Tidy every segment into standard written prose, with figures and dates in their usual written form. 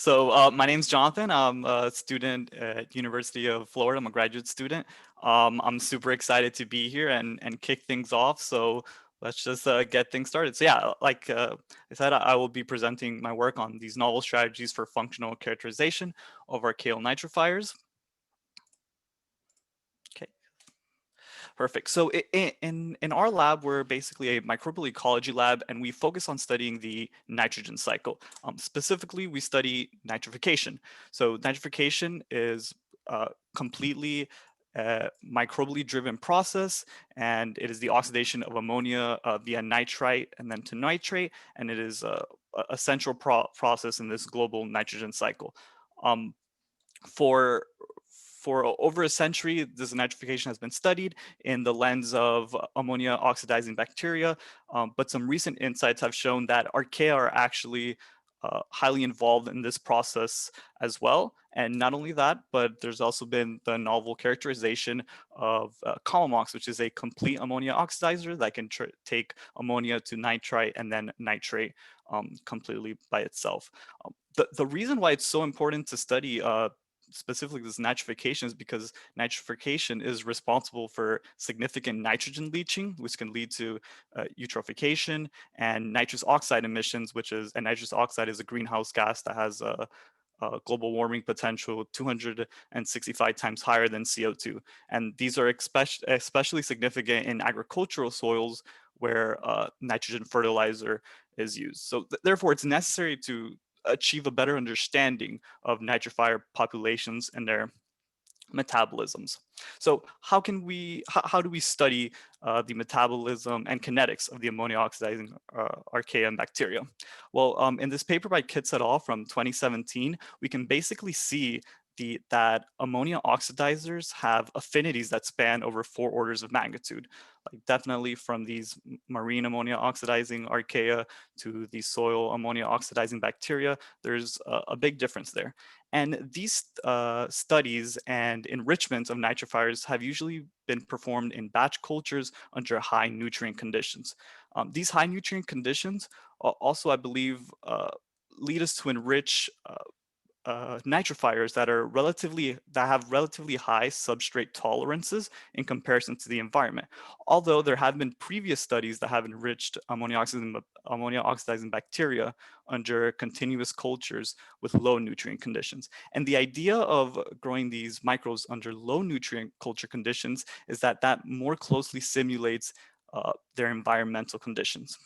My name's Jonathan. I'm a student at University of Florida. I'm a graduate student. I'm super excited to be here and kick things off. So let's just get things started. So yeah, like I said, I will be presenting my work on these novel strategies for functional characterization of archaeal nitrifiers. Okay. Perfect. So in our lab, we're basically a microbial ecology lab, and we focus on studying the nitrogen cycle. Specifically, we study nitrification. So nitrification is completely microbially driven process, and it is the oxidation of ammonia via nitrite and then to nitrate, and it is a central process in this global nitrogen cycle. Um, for for over a century, this nitrification has been studied in the lens of ammonia oxidizing bacteria, but some recent insights have shown that archaea are actually highly involved in this process as well. And not only that, but there's also been the novel characterization of Colomox, which is a complete ammonia oxidizer that can take ammonia to nitrite and then nitrate completely by itself. The reason why it's so important to study specifically this nitrification is because nitrification is responsible for significant nitrogen leaching, which can lead to eutrophication and nitrous oxide emissions, and nitrous oxide is a greenhouse gas that has a global warming potential 265 times higher than CO2. And these are especially significant in agricultural soils where nitrogen fertilizer is used. So therefore, it's necessary to achieve a better understanding of nitrifier populations and their metabolisms. So how do we study the metabolism and kinetics of the ammonia oxidizing archaea and bacteria? Well, in this paper by Kitts et al. From 2017, we can basically see that ammonia oxidizers have affinities that span over 4 orders of magnitude, like definitely from these marine ammonia oxidizing archaea to the soil ammonia oxidizing bacteria. There's a big difference there. And these studies and enrichments of nitrifiers have usually been performed in batch cultures under high nutrient conditions. These high nutrient conditions also, I believe, lead us to enrich nitrifiers that have relatively high substrate tolerances in comparison to the environment. Although there have been previous studies that have enriched ammonia oxidizing bacteria under continuous cultures with low nutrient conditions. And the idea of growing these microbes under low nutrient culture conditions is that more closely simulates their environmental conditions.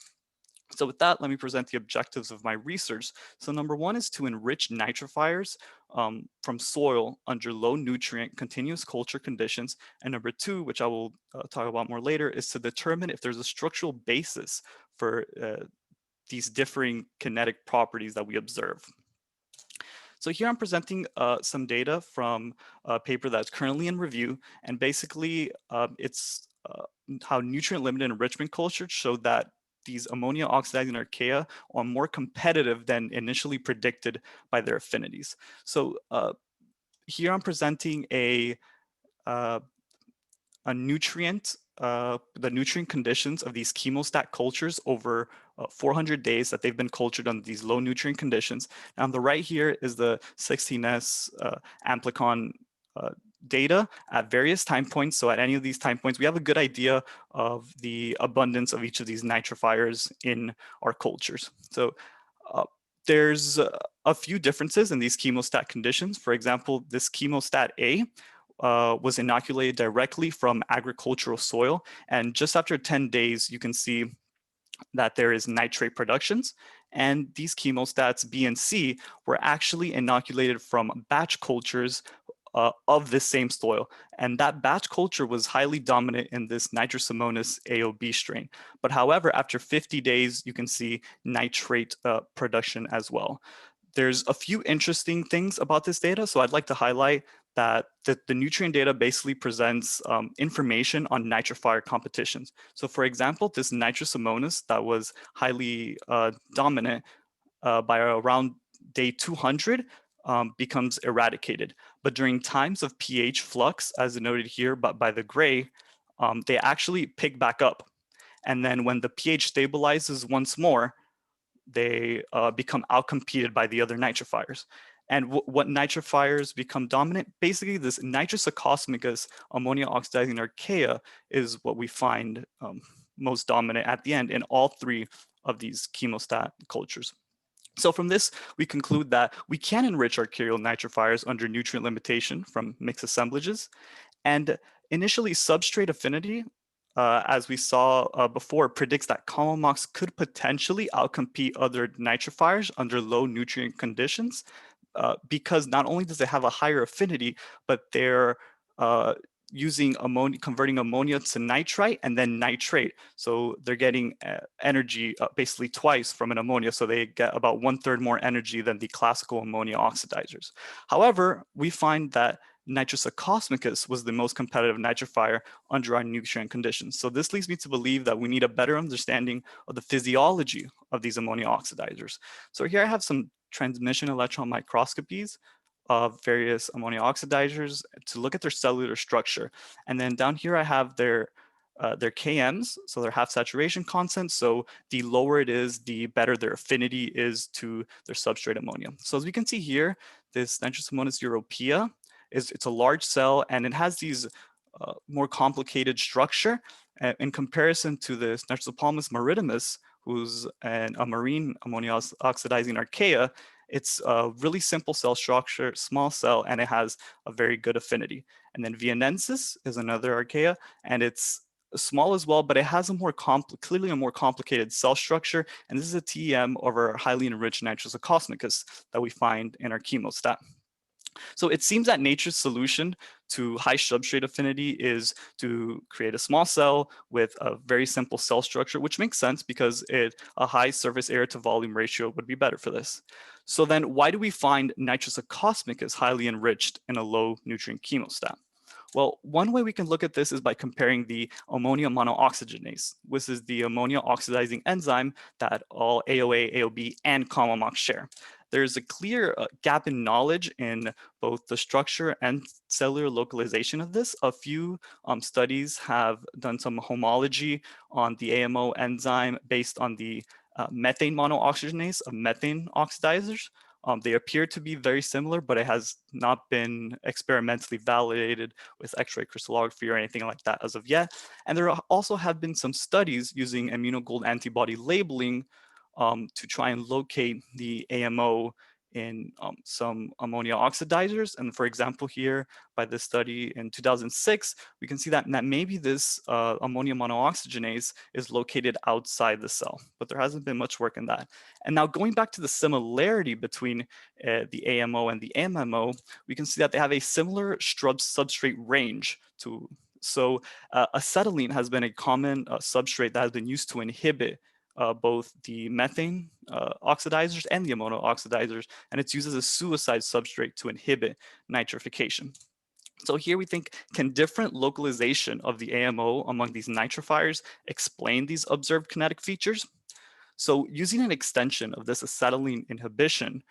So with that, let me present the objectives of my research. So number one is to enrich nitrifiers from soil under low nutrient continuous culture conditions. And number two, which I will talk about more later, is to determine if there's a structural basis for these differing kinetic properties that we observe. So here I'm presenting some data from a paper that's currently in review, and basically it's how nutrient-limited enrichment cultures showed that these ammonia oxidizing archaea are more competitive than initially predicted by their affinities. So here I'm presenting uh, the nutrient conditions of these chemostat cultures over 400 days that they've been cultured under these low nutrient conditions. Now on the right here is the 16S amplicon data at various time points. So at any of these time points, we have a good idea of the abundance of each of these nitrifiers in our cultures. So there's a few differences in these chemostat conditions. For example, this chemostat A was inoculated directly from agricultural soil. And just after 10 days, you can see that there is nitrate productions. And these chemostats B and C were actually inoculated from batch cultures of this same soil. And that batch culture was highly dominant in this Nitrosomonas AOB strain. But however, after 50 days, you can see nitrate production as well. There's a few interesting things about this data. So I'd like to highlight that the nutrient data basically presents information on nitrifier competitions. So for example, this Nitrosomonas that was highly dominant by around day 200 becomes eradicated. But during times of pH flux, as noted here by the gray, they actually pick back up. And then when the pH stabilizes once more, they become outcompeted by the other nitrifiers. And what nitrifiers become dominant? Basically, this nitrous acosmicus ammonia oxidizing archaea is what we find most dominant at the end in all three of these chemostat cultures. So from this, we conclude that we can enrich archaeal nitrifiers under nutrient limitation from mixed assemblages. And initially, substrate affinity, as we saw before, predicts that common MOX could potentially outcompete other nitrifiers under low nutrient conditions, because not only does it have a higher affinity, but they're using ammonia, converting ammonia to nitrite and then nitrate. So they're getting energy basically twice from an ammonia. So they get about 1/3 more energy than the classical ammonia oxidizers. However, we find that nitrous acosmicus was the most competitive nitrifier under our nutrient conditions. So this leads me to believe that we need a better understanding of the physiology of these ammonia oxidizers. So here I have some transmission electron microscopies of various ammonia oxidizers to look at their cellular structure. And then down here I have their KMs, so their half saturation content. So the lower it is, the better their affinity is to their substrate ammonia. So as we can see here, this nitrous ammonium europaea it's a large cell, and it has these more complicated structure in comparison to this Nitrosopalmus maritimus, who's a marine ammonia oxidizing archaea. It's a really simple cell structure, small cell, and it has a very good affinity. And then vienensis is another archaea, and it's small as well, but it has a more clearly a more complicated cell structure. And this is a TEM over highly enriched nitrous acosmicus that we find in our chemostat. So it seems that nature's solution to high substrate affinity is to create a small cell with a very simple cell structure, which makes sense because a high surface area to volume ratio would be better for this. So then why do we find nitrous acosmicus highly enriched in a low nutrient chemostat? Well, one way we can look at this is by comparing the ammonia monooxygenase, which is the ammonia oxidizing enzyme that all AOA, AOB, and common MOX share. There's a clear gap in knowledge in both the structure and cellular localization of this. A few studies have done some homology on the AMO enzyme based on the methane monooxygenase of methane oxidizers. They appear to be very similar, but it has not been experimentally validated with X-ray crystallography or anything like that as of yet. And there also have been some studies using immunogold antibody labeling to try and locate the AMO in some ammonia oxidizers. And for example, here by this study in 2006, we can see that maybe this ammonia monooxygenase is located outside the cell, but there hasn't been much work in that. And now going back to the similarity between the AMO and the MMO, we can see that they have a similar substrate range to. So acetylene has been a common substrate that has been used to inhibit both the methane oxidizers and the ammonia oxidizers, and it's used as a suicide substrate to inhibit nitrification. So here we think, can different localization of the AMO among these nitrifiers explain these observed kinetic features? So using an extension of this acetylene inhibition,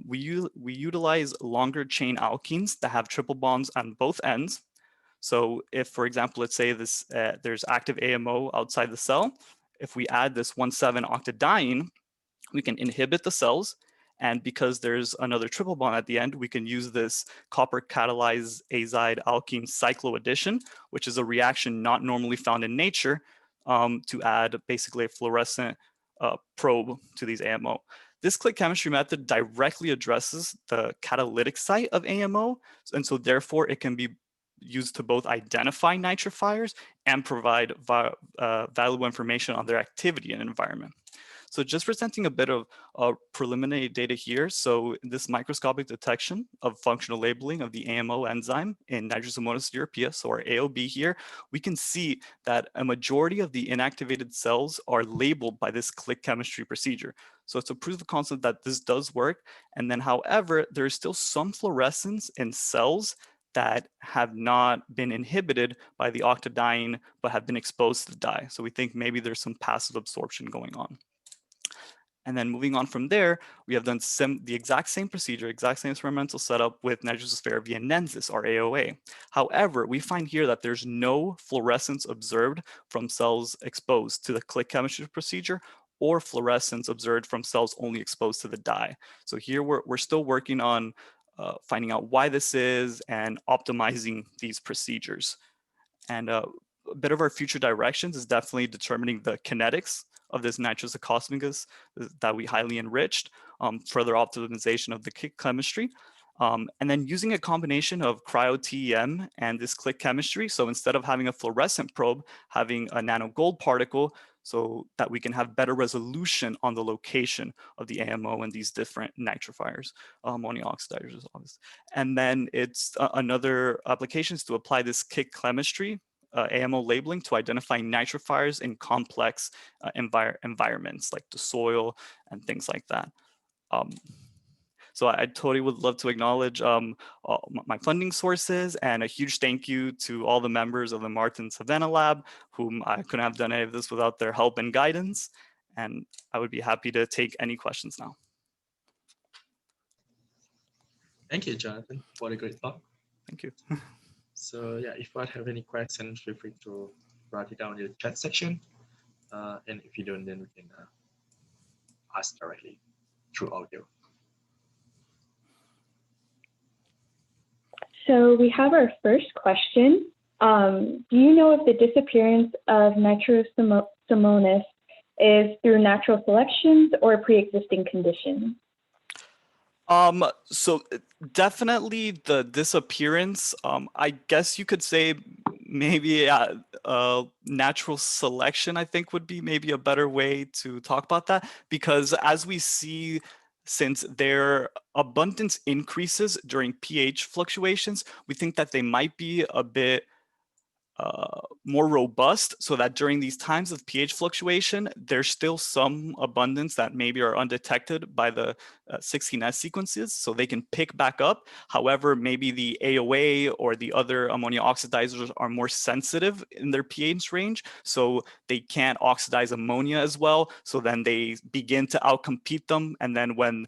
we utilize longer chain alkenes that have triple bonds on both ends. So if, for example, let's say there's active AMO outside the cell, if we add this 1,7-octadiene, we can inhibit the cells. And because there's another triple bond at the end, we can use this copper catalyzed azide alkene cycloaddition, which is a reaction not normally found in nature, to add basically a fluorescent probe to these AMO. This click chemistry method directly addresses the catalytic site of AMO, and so therefore it can be used to both identify nitrifiers and provide valuable information on their activity and environment. So just presenting a bit of preliminary data here. So this microscopic detection of functional labeling of the AMO enzyme in Nitrosomonas europaea, so our AOB here, we can see that a majority of the inactivated cells are labeled by this click chemistry procedure. So it's a proof of concept that this does work. And then however, there is still some fluorescence in cells that have not been inhibited by the octadiene, but have been exposed to the dye. So we think maybe there's some passive absorption going on. And then moving on from there, we have done the exact same procedure, exact same experimental setup with Nitrososphaera vienensis, or AOA. However, we find here that there's no fluorescence observed from cells exposed to the click chemistry procedure or fluorescence observed from cells only exposed to the dye. So here we're still working on finding out why this is and optimizing these procedures. And a bit of our future directions is definitely determining the kinetics of this nitrous acosmicus that we highly enriched, further optimization of the chemistry, and then using a combination of cryo-TEM and this click chemistry. So instead of having a fluorescent probe, having a nano gold particle, so that we can have better resolution on the location of the AMO and these different nitrifiers, ammonia oxidizers, obviously. And then it's another application is to apply this kick chemistry, AMO labeling, to identify nitrifiers in complex environments like the soil and things like that. So I totally would love to acknowledge my funding sources, and a huge thank you to all the members of the Martin Savannah Lab, whom I couldn't have done any of this without their help and guidance. And I would be happy to take any questions now. Thank you, Jonathan, for the great talk. Thank you. So yeah, if you have any questions, feel free to write it down in the chat section. And if you don't, then we can ask directly through audio. So we have our first question. Do you know if the disappearance of nitrosomonas is through natural selections or pre-existing conditions? So definitely the disappearance, I guess you could say maybe natural selection, I think would be maybe a better way to talk about that, because as we see, since their abundance increases during pH fluctuations, we think that they might be a bit more robust, so that during these times of pH fluctuation, there's still some abundance that maybe are undetected by the 16S sequences, so they can pick back up. However, maybe the AOA or the other ammonia oxidizers are more sensitive in their pH range, so they can't oxidize ammonia as well, so then they begin to outcompete them, and then when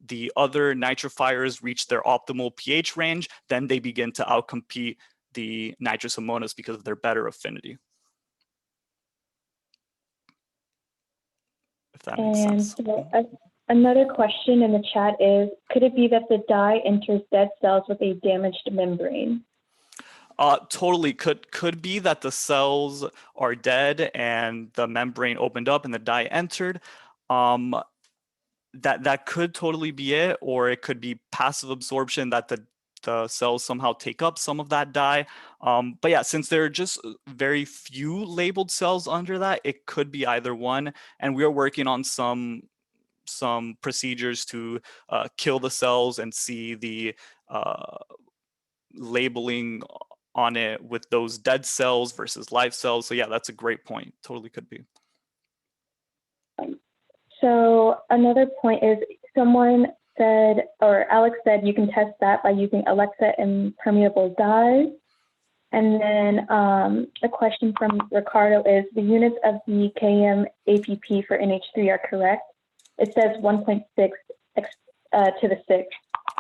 the other nitrifiers reach their optimal pH range, then they begin to outcompete the nitrosomonas because of their better affinity. If that makes sense. Another question in the chat is, could it be that the dye enters dead cells with a damaged membrane? Totally could be that the cells are dead and the membrane opened up and the dye entered. That could totally be it, or it could be passive absorption, that the cells somehow take up some of that dye. But yeah, since there are just very few labeled cells under that, it could be either one. And we are working on some procedures to kill the cells and see the labeling on it with those dead cells versus live cells. So yeah, that's a great point. Totally could be. So another point is, someone said, or Alex said, you can test that by using Alexa impermeable dyes. And then a question from Ricardo is, the units of the km APP for NH3 are correct. It says 1.6 to the 6,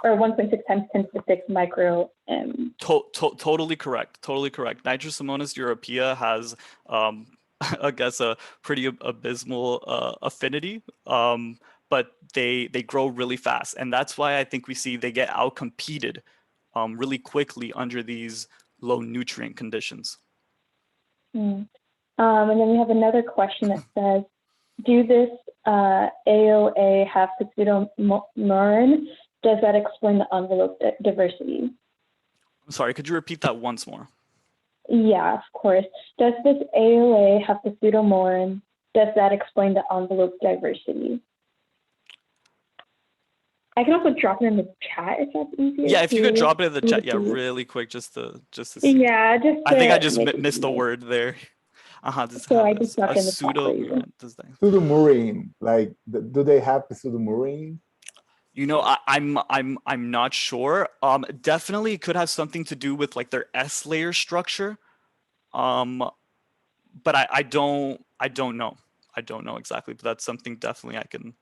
or 1.6 times 10 to the 6 micro M. Totally correct. Totally correct. Nitrosomonas europaea has, I guess, a pretty abysmal affinity, but they grow really fast, and that's why I think we see they get outcompeted really quickly under these low nutrient conditions. And then we have another question that says, do this AOA have pseudomurin? Does that explain the envelope diversity? I'm sorry, could you repeat that once more? Yeah, of course. Does this AOA have pseudomurin? Does that explain the envelope diversity? I can also drop it in the chat if that's easier. Yeah, if you could drop it in the chat, yeah, really quick, just to see. Yeah, I think I just missed the word there. So I just dropped in the chat. Pseudomurin, like, do they have pseudomurin? You know, I'm not sure. Definitely it could have something to do with like their S layer structure. But I don't know. I don't know exactly, but that's something definitely I can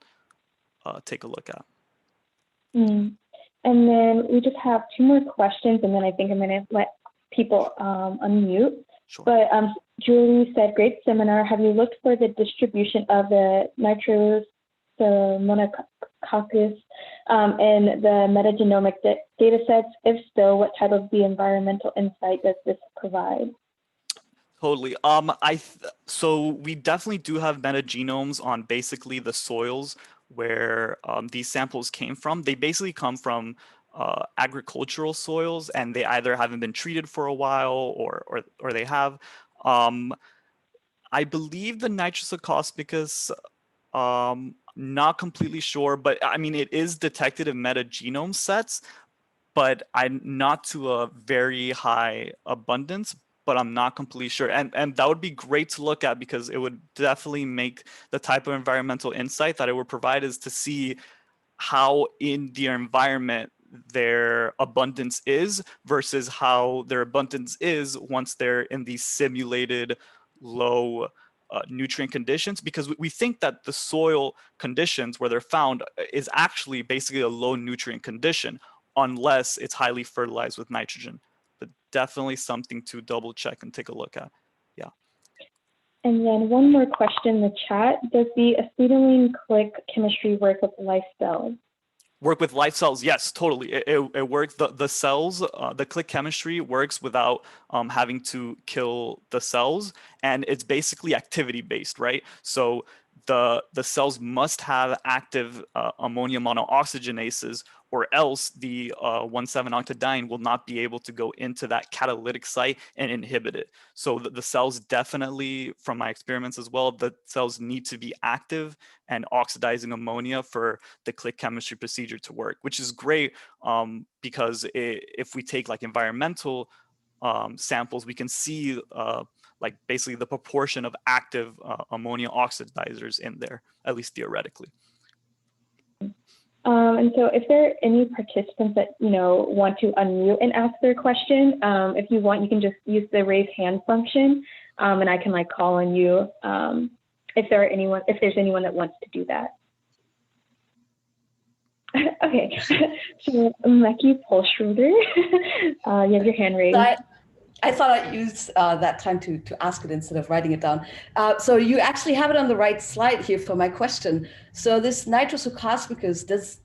take a look at. And then we just have 2 more questions, and then I think I'm going to let people unmute. Sure. But Julie said, great seminar. Have you looked for the distribution of the monococcus in the metagenomic data sets? If so, what type of the environmental insight does this provide? Totally. So we definitely do have metagenomes on basically the soils where these samples came from. They basically come from agricultural soils, and they either haven't been treated for a while or they have. I believe the nitrous acospicus, not completely sure, but I mean, it is detected in metagenome sets, but I'm not to a very high abundance, but I'm not completely sure. And that would be great to look at, because it would definitely make the type of environmental insight that it would provide is to see how in the environment their abundance is versus how their abundance is once they're in these simulated low nutrient conditions, because we think that the soil conditions where they're found is actually basically a low nutrient condition unless it's highly fertilized with nitrogen. But definitely something to double check and take a look at. Yeah. And then one more question in the chat. Does the acetylene click chemistry work with life cells? Work with life cells? Yes, totally. It works. The cells, the click chemistry works without having to kill the cells, and it's basically activity based, right? So the cells must have active ammonia monooxygenases, or else the 1,7-octadiene will not be able to go into that catalytic site and inhibit it. So the cells definitely, from my experiments as well, the cells need to be active and oxidizing ammonia for the click chemistry procedure to work, which is great because if we take like environmental samples, we can see like basically the proportion of active ammonia oxidizers in there, at least theoretically. And so if there are any participants that, want to unmute and ask their question, if you want, you can just use the raise hand function, and I can call on you if there's anyone that wants to do that. Okay, so Meki Polschruder, you have your hand raised. I thought I'd use that time to ask it instead of writing it down. So you actually have it on the right slide here for my question. So this nitrous acospicus, does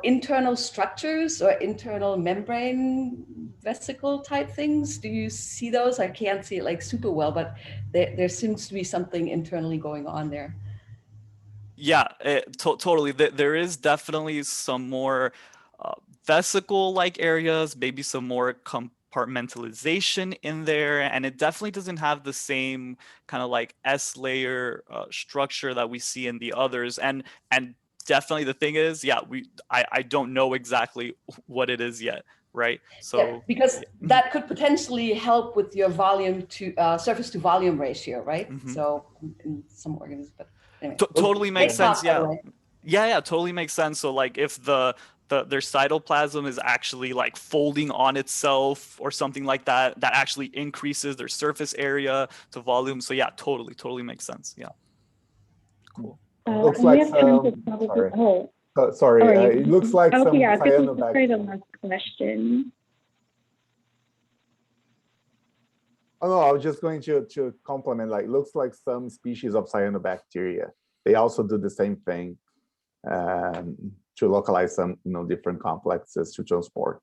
internal structures or internal membrane vesicle type things, do you see those? I can't see it super well, but there seems to be something internally going on there. Yeah, totally. There is definitely some more vesicle-like areas, maybe some more compartmentalization in there, and it definitely doesn't have the same kind of S layer structure that we see in the others. And definitely the thing is, yeah, I don't know exactly what it is yet, right? So yeah, because that could potentially help with your volume to surface to volume ratio, right? Mm-hmm. So in some organisms, but anyway, totally makes sense. Yeah. Yeah, totally makes sense. So if their cytoplasm is actually folding on itself or something like that, that actually increases their surface area to volume. So yeah, totally makes sense. Yeah. Cool. Looks like some, sorry. It looks like some cyanobacteria. Sorry, the last question. Oh no, I was just going to compliment. Looks like some species of cyanobacteria. They also do the same thing to localize some different complexes to transport.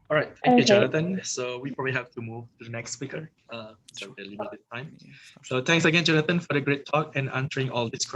All right, thank you, Jonathan. So we probably have to move to the next speaker. So the limited time. So thanks again, Jonathan, for the great talk and answering all these questions.